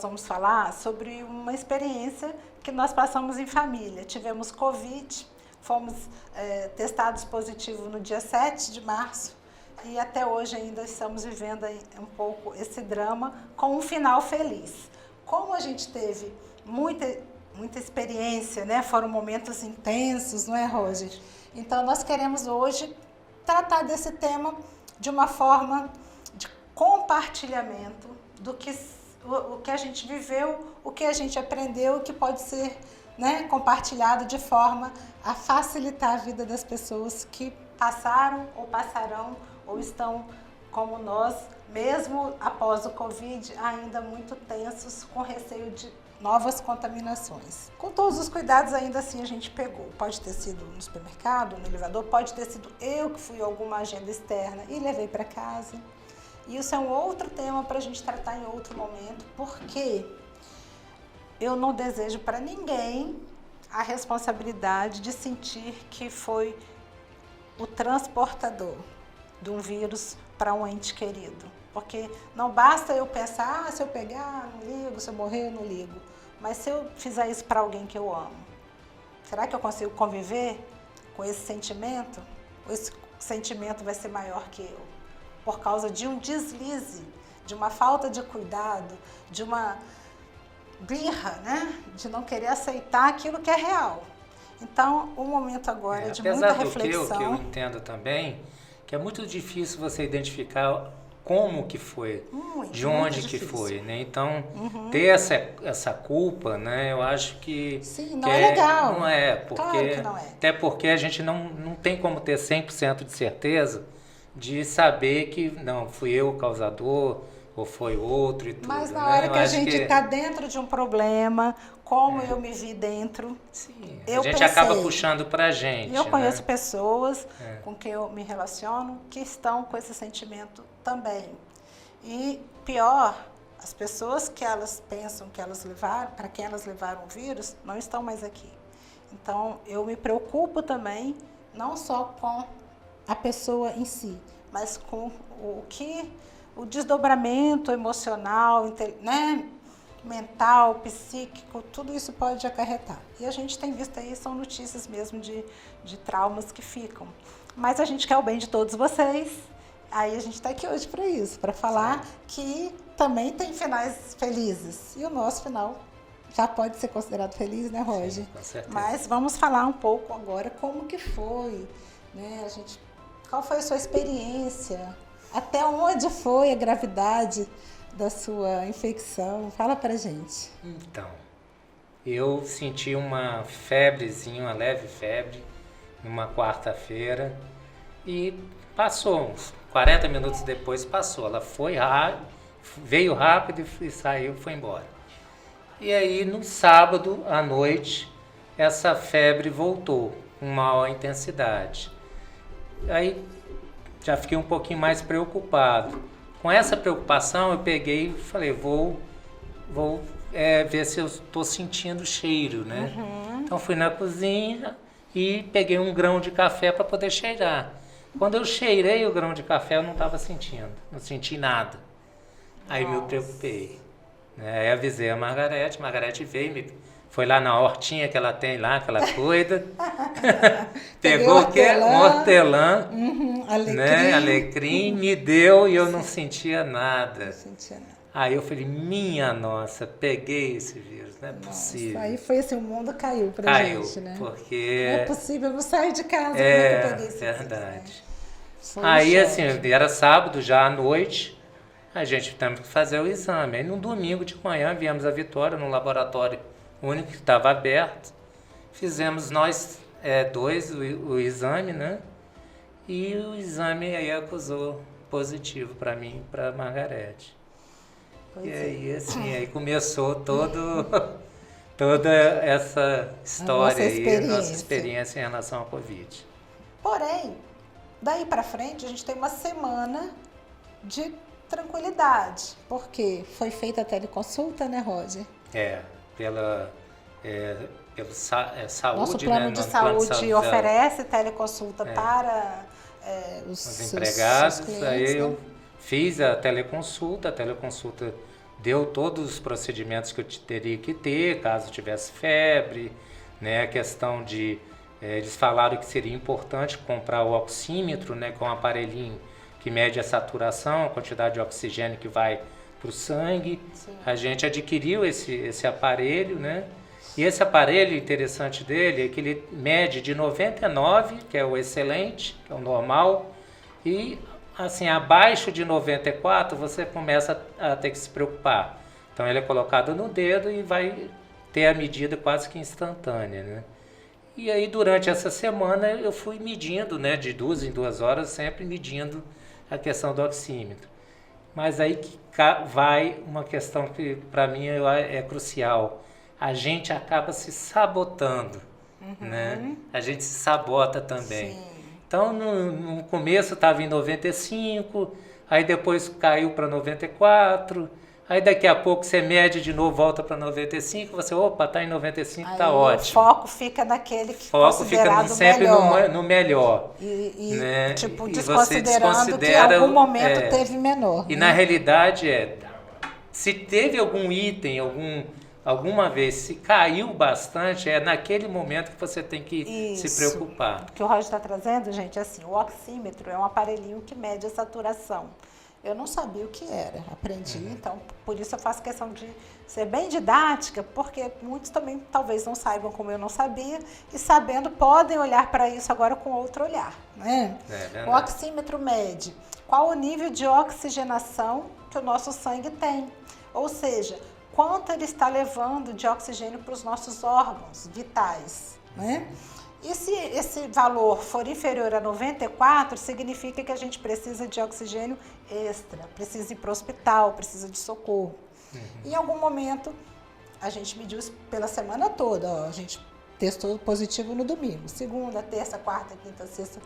vamos falar sobre uma experiência que nós passamos em família. Tivemos Covid, fomos testados positivos no dia 7 de março e até hoje ainda estamos vivendo um pouco esse drama com um final feliz. Como a gente teve muita experiência, né? Foram momentos intensos, não é, Roger? Então, nós queremos hoje tratar desse tema de uma forma de compartilhamento do que o que a gente viveu, o que a gente aprendeu, que pode ser, né, compartilhado de forma a facilitar a vida das pessoas que passaram ou passarão ou estão como nós, mesmo após o Covid, ainda muito tensos, com receio de novas contaminações. Com todos os cuidados, ainda assim a gente pegou. Pode ter sido no supermercado, no elevador, pode ter sido eu que fui a alguma agenda externa e levei para casa. E isso é um outro tema para a gente tratar em outro momento, porque eu não desejo para ninguém a responsabilidade de sentir que foi o transportador de um vírus para um ente querido. Porque não basta eu pensar, se eu pegar, não ligo, se eu morrer, eu não ligo. Mas se eu fizer isso para alguém que eu amo, será que eu consigo conviver com esse sentimento? Ou esse sentimento vai ser maior que eu? Por causa de um deslize, de uma falta de cuidado, de uma birra, né? De não querer aceitar aquilo que é real. Então, o momento agora é de muita reflexão. Apesar do que eu entendo também, que é muito difícil você identificar como que foi, de onde que foi, né? Então, ter essa culpa, né? Eu acho que... Sim, não é legal. Não é, porque, claro que não é. Até porque a gente não tem como ter 100% de certeza de saber que, não, fui eu o causador, ou foi outro e tudo. Mas na hora que a gente está dentro de um problema, como eu me vi dentro, sim, eu a gente pensei, acaba puxando pra gente. Eu conheço pessoas com quem eu me relaciono que estão com esse sentimento também. E pior, as pessoas que elas pensam que elas levaram, para quem elas levaram o vírus, não estão mais aqui. Então, eu me preocupo também, não só com a pessoa em si, mas com o desdobramento emocional, né, mental, psíquico, tudo isso pode acarretar. E a gente tem visto aí, são notícias mesmo de traumas que ficam. Mas a gente quer o bem de todos vocês, aí a gente está aqui hoje para isso, para falar que também tem finais felizes. E o nosso final já pode ser considerado feliz, né, Roger? Sim, com certeza. Mas vamos falar um pouco agora como que foi, né, qual foi a sua experiência, até onde foi a gravidade da sua infecção? Fala pra gente. Então, eu senti uma febrezinha, uma leve febre, numa quarta-feira e passou, uns 40 minutos depois passou. Ela foi rápido, veio rápido e saiu, foi embora. E aí, no sábado à noite, essa febre voltou com maior intensidade. Aí já fiquei um pouquinho mais preocupado. Com essa preocupação, eu peguei e falei, vou ver se eu estou sentindo cheiro, né? Então fui na cozinha e peguei um grão de café para poder cheirar. Quando eu cheirei o grão de café, eu não estava sentindo, não senti nada. Aí me preocupei. Aí avisei a Margarete veio, foi lá na hortinha que ela tem lá, que ela cuida. Pegou o quê? Um hortelã, alecrim, me deu e eu não sentia nada. Aí eu falei, minha nossa, peguei esse vírus, não é possível. Aí foi assim, o mundo caiu pra gente, né? Porque... Não é possível, eu não saio de casa, como é que eu peguei esse verdade. Vírus, né? Aí assim, era sábado já à noite, a gente teve que fazer o exame. Aí no domingo de manhã viemos a Vitória, no laboratório único que estava aberto. Fizemos nós dois o exame, né? E o exame aí acusou positivo para mim e para Margarete. E aí, assim, aí começou toda essa história aí, nossa experiência em relação ao Covid. Porém, daí para frente, a gente tem uma semana de tranquilidade, porque foi feita a teleconsulta, né, Roger? Pelo saúde, nosso plano de saúde oferece teleconsulta para os empregados. seus clientes, aí né? eu fiz a teleconsulta deu todos os procedimentos que eu teria que ter, caso tivesse febre, né? A questão de... eles falaram que seria importante comprar o oxímetro, né? Que é um aparelhinho que mede a saturação, a quantidade de oxigênio que vai para o sangue. Sim. A gente adquiriu esse aparelho, né? E esse aparelho, interessante dele, é que ele mede de 99, que é o excelente, que é o normal, e assim, abaixo de 94 você começa a ter que se preocupar. Então ele é colocado no dedo e vai ter a medida quase que instantânea, né? E aí durante essa semana eu fui medindo, né, de 2 em 2 horas, sempre medindo a questão do oxímetro. Mas aí que vai uma questão que para mim é crucial. A gente acaba se sabotando, né? A gente se sabota também. Sim. Então, no começo estava em 95, aí depois caiu para 94, aí daqui a pouco você mede de novo, volta para 95, você, opa, está em 95, está ótimo. O foco fica naquele que foco fica sempre melhor. no melhor. Né? Tipo, E você desconsiderando que em algum momento teve menor. E né? na realidade se teve algum item, alguma vez, se caiu bastante, é naquele momento que você tem que se preocupar. O que o Roger está trazendo, gente, é assim, o oxímetro é um aparelhinho que mede a saturação. Eu não sabia o que era, aprendi, então por isso eu faço questão de ser bem didática, porque muitos também talvez não saibam como eu não sabia, e sabendo podem olhar para isso agora com outro olhar. Né? O oxímetro mede qual o nível de oxigenação que o nosso sangue tem, ou seja, quanto ele está levando de oxigênio para os nossos órgãos vitais, né? E se esse valor for inferior a 94, significa que a gente precisa de oxigênio extra, precisa ir para o hospital, precisa de socorro. Em algum momento, a gente mediu isso pela semana toda, ó, a gente testou positivo no domingo, segunda, terça, quarta, quinta, sexta,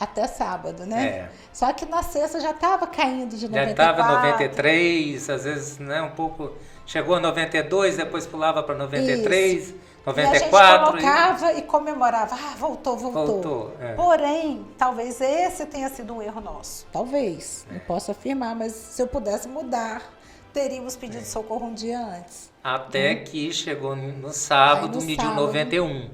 até sábado, né? Só que na sexta já estava caindo de 94. Já estava 93, às vezes, né, um pouco... Chegou a 92, depois pulava para 93, isso. 94... E a gente colocava e comemorava. Ah, voltou. Porém, talvez esse tenha sido um erro nosso. Talvez, não posso afirmar, mas se eu pudesse mudar, teríamos pedido socorro um dia antes. Até que chegou no sábado, mediu 91.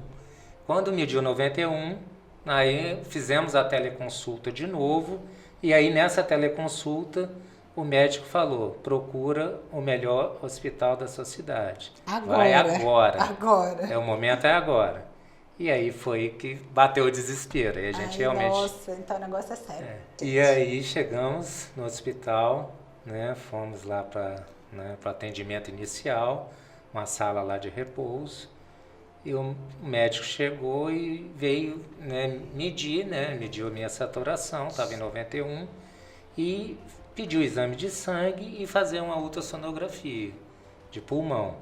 Quando mediu 91... Aí fizemos a teleconsulta de novo, e aí nessa teleconsulta o médico falou, procura o melhor hospital da sua cidade. Vai agora. O momento é agora. E aí foi que bateu o desespero. E a gente realmente... Nossa, então o negócio é sério. E aí chegamos no hospital, né, fomos lá para o atendimento inicial, uma sala lá de repouso. E o médico chegou e veio, né, mediu a minha saturação, estava em 91, e pediu o exame de sangue e fazer uma ultrassonografia de pulmão.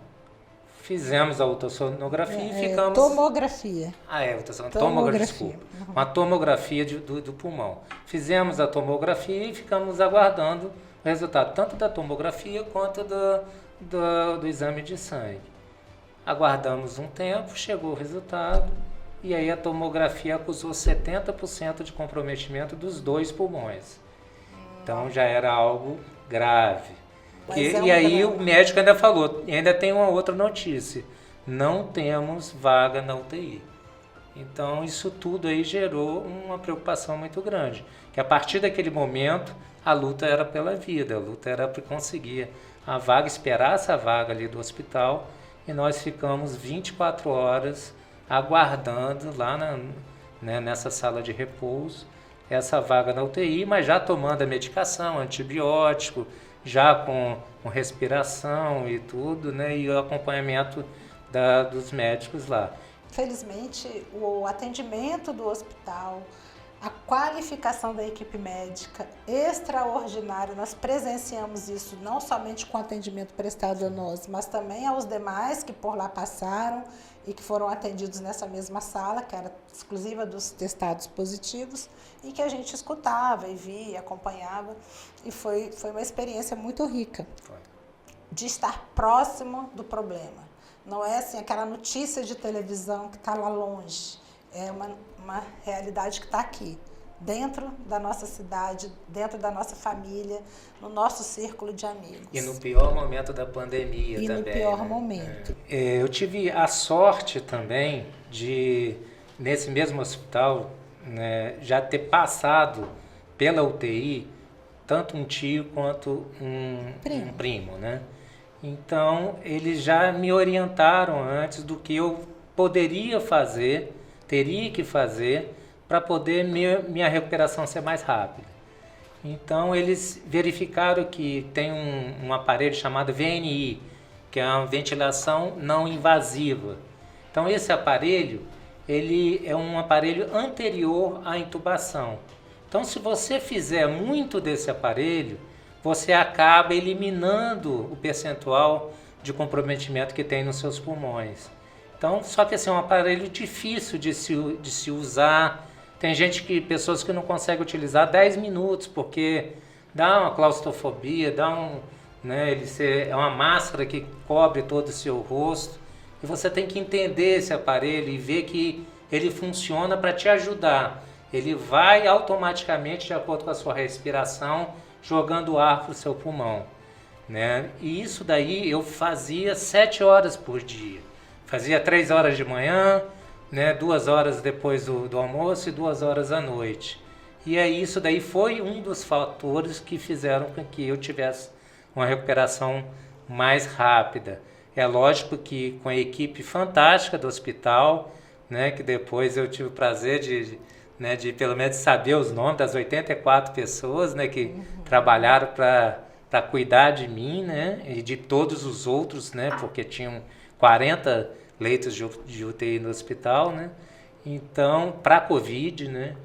Fizemos a ultrassonografia e ficamos... Tomografia. Tomografia, desculpa. Uma tomografia do pulmão. Fizemos a tomografia e ficamos aguardando o resultado, tanto da tomografia quanto do exame de sangue. Aguardamos um tempo, chegou o resultado, e aí a tomografia acusou 70% de comprometimento dos 2 pulmões. Então já era algo grave. E aí o médico ainda falou, ainda tem uma outra notícia, não temos vaga na UTI. Então isso tudo aí gerou uma preocupação muito grande, que a partir daquele momento a luta era pela vida, a luta era para conseguir a vaga, esperar essa vaga ali do hospital. E nós ficamos 24 horas aguardando lá nessa sala de repouso, essa vaga na UTI, mas já tomando a medicação, antibiótico, já com respiração e tudo, né, e o acompanhamento dos médicos lá. Felizmente, o atendimento do hospital, a qualificação da equipe médica extraordinária, nós presenciamos isso não somente com o atendimento prestado a nós, mas também aos demais que por lá passaram e que foram atendidos nessa mesma sala, que era exclusiva dos testados positivos, e que a gente escutava e via, acompanhava, e foi uma experiência muito rica de estar próximo do problema. Não é assim aquela notícia de televisão que está lá longe, é uma realidade que está aqui, dentro da nossa cidade, dentro da nossa família, no nosso círculo de amigos. E no pior momento da pandemia também. E no pior momento. Eu tive a sorte também de, nesse mesmo hospital, né, já ter passado pela UTI tanto um tio quanto um primo, né? Então, eles já me orientaram antes do que eu poderia fazer, teria que fazer, para poder minha recuperação ser mais rápida. Então, eles verificaram que tem um aparelho chamado VNI, que é uma ventilação não invasiva. Então, esse aparelho, ele é um aparelho anterior à intubação. Então, se você fizer muito desse aparelho, você acaba eliminando o percentual de comprometimento que tem nos seus pulmões. Então, só que esse é um aparelho difícil de se usar. Tem pessoas que não conseguem utilizar 10 minutos, porque dá uma claustrofobia, é uma máscara que cobre todo o seu rosto. E você tem que entender esse aparelho e ver que ele funciona para te ajudar. Ele vai automaticamente, de acordo com a sua respiração, jogando ar para o seu pulmão, né? E isso daí eu fazia 7 horas por dia. Fazia 3 horas de manhã, né? 2 horas depois do almoço e 2 horas à noite. E aí isso daí foi um dos fatores que fizeram com que eu tivesse uma recuperação mais rápida. É lógico que com a equipe fantástica do hospital, né? Que depois eu tive o prazer de pelo menos saber os nomes das 84 pessoas, né, que trabalharam para cuidar de mim, né, e de todos os outros, né, porque tinham 40 leitos de UTI no hospital, né, então, para a Covid, né,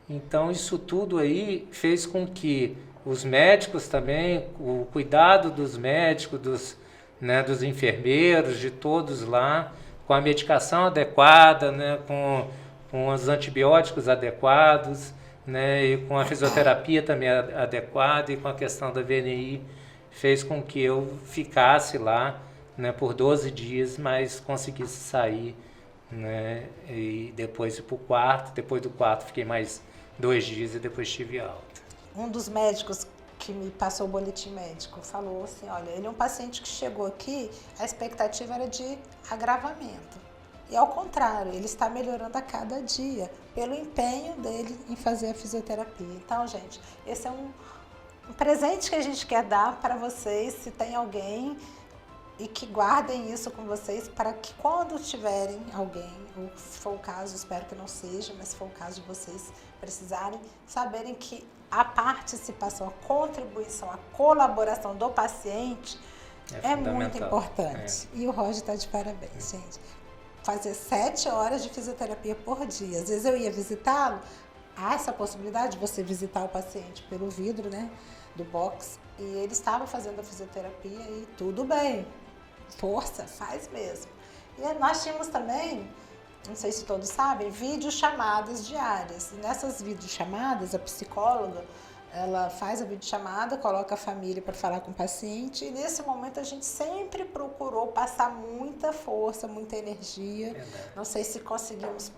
então isso tudo aí fez com que os médicos também, o cuidado dos médicos, dos enfermeiros, de todos lá, com a medicação adequada, né, com os antibióticos adequados, né, e com a fisioterapia também adequada e com a questão da VNI, fez com que eu ficasse lá, né, por 12 dias, mas conseguisse sair, né, e depois ir para o quarto. Depois do quarto fiquei mais 2 dias e depois tive alta. Um dos médicos que me passou o boletim médico falou assim, olha, ele é um paciente que chegou aqui, a expectativa era de agravamento. E ao contrário, ele está melhorando a cada dia, pelo empenho dele em fazer a fisioterapia. Então, gente, esse é um presente que a gente quer dar para vocês, se tem alguém, e que guardem isso com vocês, para que quando tiverem alguém, ou se for o caso, espero que não seja, mas se for o caso de vocês precisarem, saberem que a participação, a contribuição, a colaboração do paciente é muito importante. E o Roger está de parabéns, gente. Fazer 7 horas de fisioterapia por dia. Às vezes eu ia visitá-lo, há essa possibilidade de você visitar o paciente pelo vidro, né, do box, e ele estava fazendo a fisioterapia e tudo bem, força, faz mesmo. E nós tínhamos também, não sei se todos sabem, videochamadas diárias. E nessas videochamadas, a psicóloga, ela faz a videochamada, coloca a família para falar com o paciente, e nesse momento a gente sempre procurou passar muita força, muita energia. Verdade. Não sei se conseguimos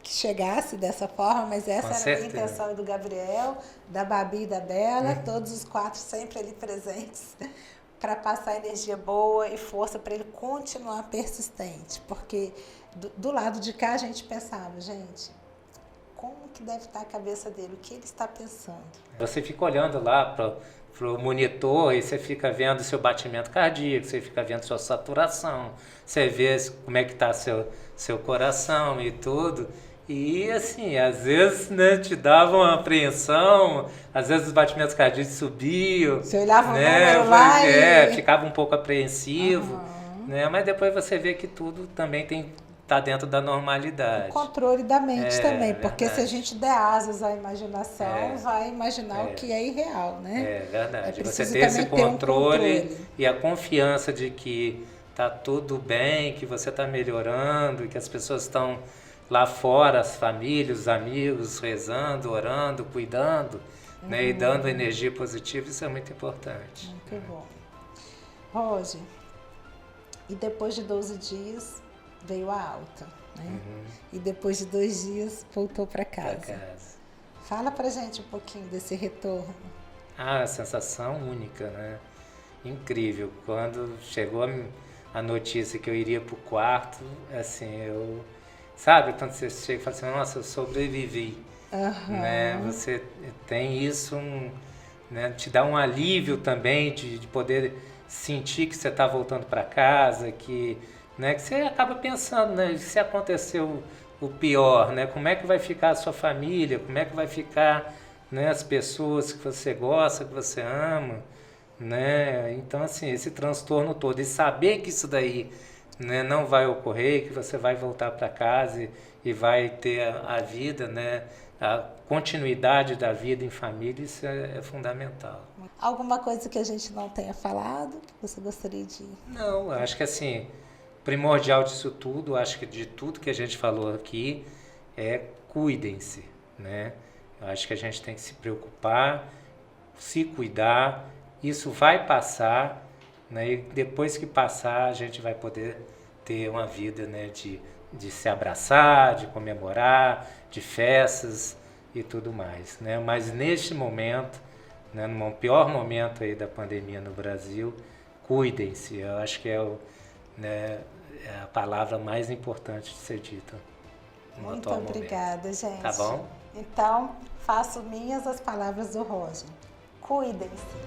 que chegasse dessa forma, mas essa era a minha intenção, e do Gabriel, da Babi e da Bela, todos os 4 sempre ali presentes, para passar energia boa e força para ele continuar persistente. Porque do lado de cá a gente pensava, gente, como que deve estar a cabeça dele, o que ele está pensando. Você fica olhando lá para o monitor e você fica vendo seu batimento cardíaco, você fica vendo sua saturação, você vê como é que está seu coração e tudo. E assim, às vezes, né, te dava uma apreensão, às vezes os batimentos cardíacos subiam. Você olhava o número lá e... ficava um pouco apreensivo, né, mas depois você vê que tudo também está dentro da normalidade. O controle da mente também, porque verdade. Se a gente der asas à imaginação, vai imaginar o que é irreal, né? É verdade. Você ter esse controle e a confiança de que está tudo bem, que você está melhorando, e que as pessoas estão lá fora, as famílias, os amigos, rezando, orando, cuidando, né, e dando energia positiva, isso é muito importante. Muito bom. Roger, e depois de 12 dias veio a alta, né? E depois de 2 dias voltou para casa. Fala pra gente um pouquinho desse retorno. Ah, a sensação única, né? Incrível. Quando chegou a notícia que eu iria pro quarto, assim, sabe, quando você chega e fala assim, nossa, eu sobrevivi, né? Você tem isso, né? Te dá um alívio também de poder sentir que você está voltando para casa, né? Que você acaba pensando, né? Se aconteceu o pior, né? Como é que vai ficar a sua família? Como é que vai ficar, né, as pessoas que você gosta, que você ama, né? Então, assim, esse transtorno todo, e saber que isso daí, né, não vai ocorrer, que você vai voltar para casa e vai ter a vida, né, a continuidade da vida em família, isso é fundamental. Alguma coisa que a gente não tenha falado, que você gostaria de... Não, acho que assim, primordial disso tudo, acho que de tudo que a gente falou aqui, é cuidem-se, né? Eu acho que a gente tem que se preocupar, se cuidar, isso vai passar, né? E depois que passar, a gente vai poder ter uma vida, né, de se abraçar, de comemorar, de festas e tudo mais, né? Mas neste momento, né, no pior momento aí da pandemia no Brasil, cuidem-se. Eu acho que né, é a palavra mais importante de ser dita no Muito atual obrigada, momento. gente. Tá bom? Então, faço minhas as palavras do Roger. Cuidem-se.